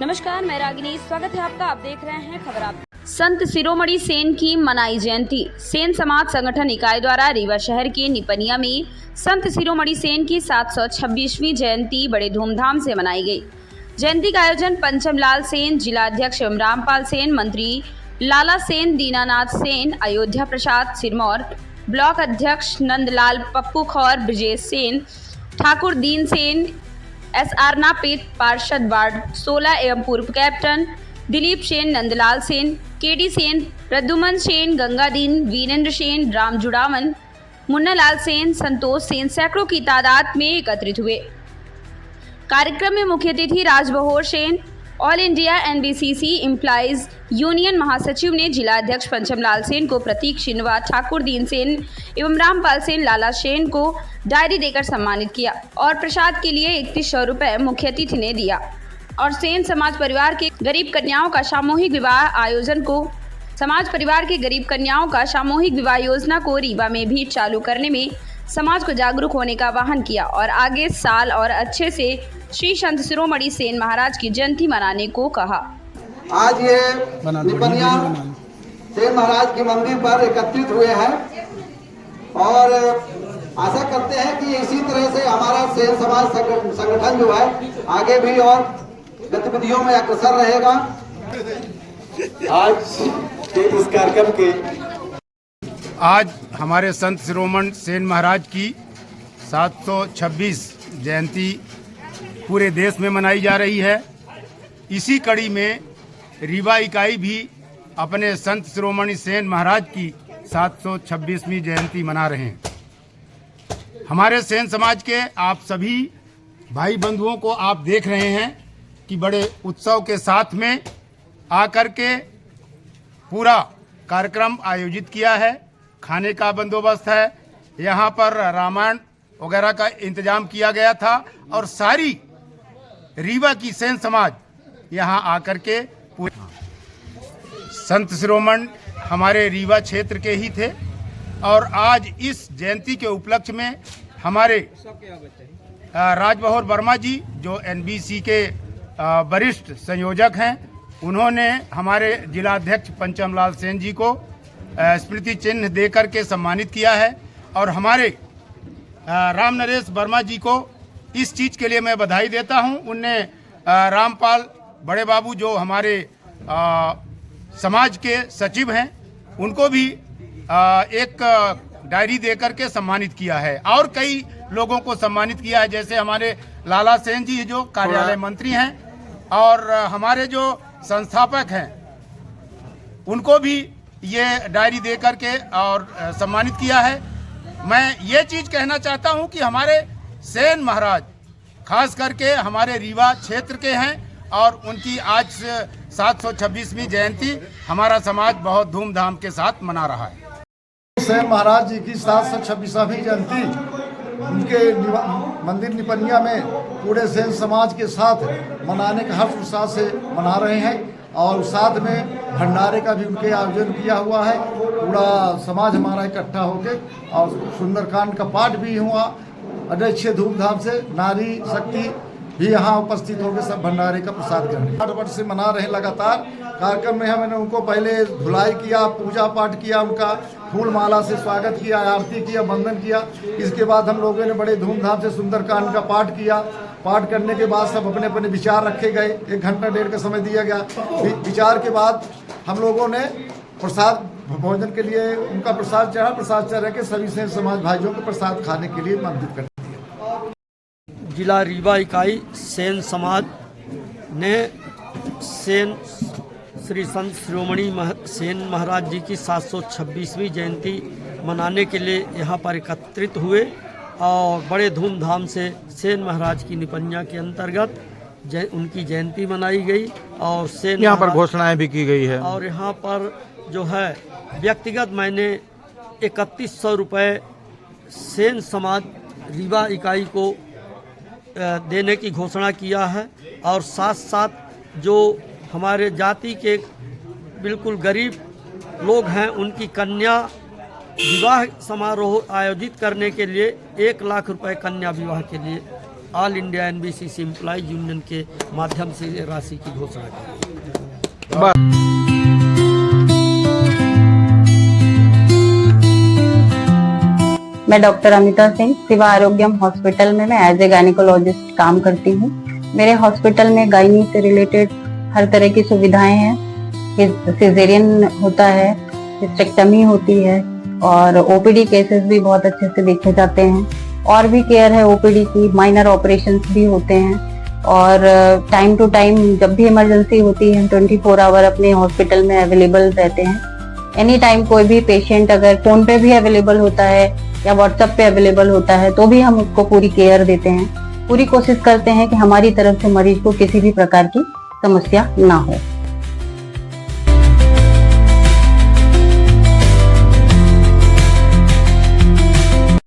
नमस्कार, मैं रागिनी। स्वागत है आपका। आप देख रहे हैं खबर आप। संत शिरोमणि सेन की मनाई जयंती। सेन समाज संगठन इकाई द्वारा रीवा शहर के निपनिया में संत शिरोमणि सेन की 726वीं जयंती बड़े धूमधाम से मनाई गई। जयंती का आयोजन पंचम लाल सेन, जिलाध्यक्ष एवं रामपाल सेन, मंत्री लाला सेन, दीनानाथ सेन, अयोध्या प्रसाद सिरमौर, ब्लॉक अध्यक्ष नंदलाल पप्पू खौर, ब्रजेश सेन, ठाकुर दीन सेन, SR नापेत, पार्षद वार्ड 16 एवं पूर्व कैप्टन दिलीप सेन, नंदलाल सेन, KD सेन, प्रद्युमन सेन, गंगादीन, वीरेंद्र सेन, राम जुड़ावन, मुन्नालाल सेन, संतोष सेन सैकड़ों की तादाद में एकत्रित हुए। कार्यक्रम में मुख्य अतिथि Rajbahor Sen, all India NBCC employees union महासचिव ने जिलाध्यक्ष पंचम लाल सेन को प्रतीक चिन्ह, ठाकुर दीन सेन एवं रामपाल सेन, लाला सेन को डायरी देकर सम्मानित किया और प्रसाद के लिए 3100 रुपये मुख्य अतिथि ने दिया। और सेन समाज परिवार के गरीब कन्याओं का सामूहिक विवाह योजना को रीवा में भी चालू करने में समाज को जागरूक होने का आह्वान किया और आगे साल और अच्छे से श्री संत शिरोमणि सेन महाराज की जयंती मनाने को कहा। आज ये निपनिया सेन महाराज के मंदिर पर एकत्रित हुए हैं और आशा करते हैं कि इसी तरह से हमारा सेन समाज संगठन जो है आगे भी और गतिविधियों में अग्रसर रहेगा। आज के इस कार्यक्रम के आज हमारे संत शिरोमणि सेन महाराज की 726 जयंती पूरे देश में मनाई जा रही है। इसी कड़ी में रीवा इकाई भी अपने संत शिरोमणि सेन महाराज की 726वीं जयंती मना रहे हैं। हमारे सेन समाज के आप सभी भाई बंधुओं को आप देख रहे हैं कि बड़े उत्सव के साथ में आकर के पूरा कार्यक्रम आयोजित किया है। खाने का बंदोबस्त है, यहाँ पर रामायण वगैरह का इंतजाम किया गया था और सारी रीवा की सेन समाज यहाँ आकर के संत शिरोमणि हमारे रीवा क्षेत्र के ही थे और आज इस जयंती के उपलक्ष्य में हमारे राजबहोर वर्मा जी जो NBC के वरिष्ठ संयोजक हैं, उन्होंने हमारे जिलाध्यक्ष पंचम लाल सेन जी को स्मृति चिन्ह देकर के सम्मानित किया है और हमारे राम नरेश वर्मा जी को इस चीज़ के लिए मैं बधाई देता हूं। उनने रामपाल बड़े बाबू जो हमारे समाज के सचिव हैं, उनको भी एक डायरी देकर के सम्मानित किया है और कई लोगों को सम्मानित किया है, जैसे हमारे लाला सेन जी जो कार्यालय मंत्री हैं और हमारे जो संस्थापक हैं उनको भी ये डायरी दे करके और सम्मानित किया है। मैं ये चीज़ कहना चाहता हूं कि हमारे सेन महाराज खास करके हमारे रीवा क्षेत्र के हैं और उनकी आज 726वीं जयंती हमारा समाज बहुत धूमधाम के साथ मना रहा है। सेन महाराज जी की 726वीं जयंती उनके मंदिर निपनिया में पूरे सेन समाज के साथ मनाने का हर्ष उत्साह से मना रहे हैं और साथ में भंडारे का भी उनके आयोजन किया हुआ है। पूरा समाज हमारा इकट्ठा होकर और सुंदरकांड का पाठ भी हुआ बड़े अच्छे धूमधाम से। नारी शक्ति भी यहाँ उपस्थित होकर सब भंडारे का प्रसाद ग्रहण 8 वर्ष से मना रहे लगातार। कार्यक्रम में हमने उनको पहले धुलाई किया, पूजा पाठ किया, उनका फूल माला से स्वागत किया, आरती किया, वंदन किया। इसके बाद हम लोगों ने बड़े धूमधाम से सुंदरकांड का पाठ किया। पाठ करने के बाद सब अपने अपने विचार रखे गए। 1 घंटा 1.5 का समय दिया गया। विचार के बाद हम लोगों ने प्रसाद भोजन के लिए उनका प्रसाद चढ़ा के सभी सेन समाज भाइयों को प्रसाद खाने के लिए आमंत्रित कर दिया। जिला रीवा इकाई सेन समाज ने सेन श्री संत शिरोमणि सेन महाराज जी की 726वीं जयंती मनाने के लिए यहाँ पर एकत्रित हुए और बड़े धूमधाम से सेन महाराज की निपनिया के अंतर्गत उनकी जयंती मनाई गई और सेन यहाँ पर घोषणाएं भी की गई है और यहाँ पर जो है व्यक्तिगत मैंने 3100 रुपये सेन समाज रीवा इकाई को देने की घोषणा किया है और साथ साथ जो हमारे जाति के बिल्कुल गरीब लोग हैं उनकी कन्या विवाह समारोह आयोजित करने के लिए 1 लाख रुपए कन्या विवाह के लिए all India NBCC employees union के माध्यम से ये राशि की घोषणा की। मैं डॉक्टर अमिता सिंह शिवा आरोग्यम हॉस्पिटल में मैं एज ए गायनिकोलॉजिस्ट काम करती हूँ। मेरे हॉस्पिटल में गायनी से रिलेटेड हर तरह की सुविधाएं हैं। सिजेरियन होता है, हिस्टेक्टमी होती है और ओपीडी केसेस भी बहुत अच्छे से देखे जाते हैं। और भी केयर है ओपीडी की, माइनर ऑपरेशंस भी होते हैं और टाइम टू टाइम जब भी इमरजेंसी होती है हम 24 आवर अपने हॉस्पिटल में अवेलेबल रहते हैं। एनी टाइम कोई भी पेशेंट अगर फोन पे भी अवेलेबल होता है या व्हाट्सएप पे अवेलेबल होता है तो भी हम उसको पूरी केयर देते हैं। पूरी कोशिश करते हैं कि हमारी तरफ से मरीज को किसी भी प्रकार की समस्या ना हो।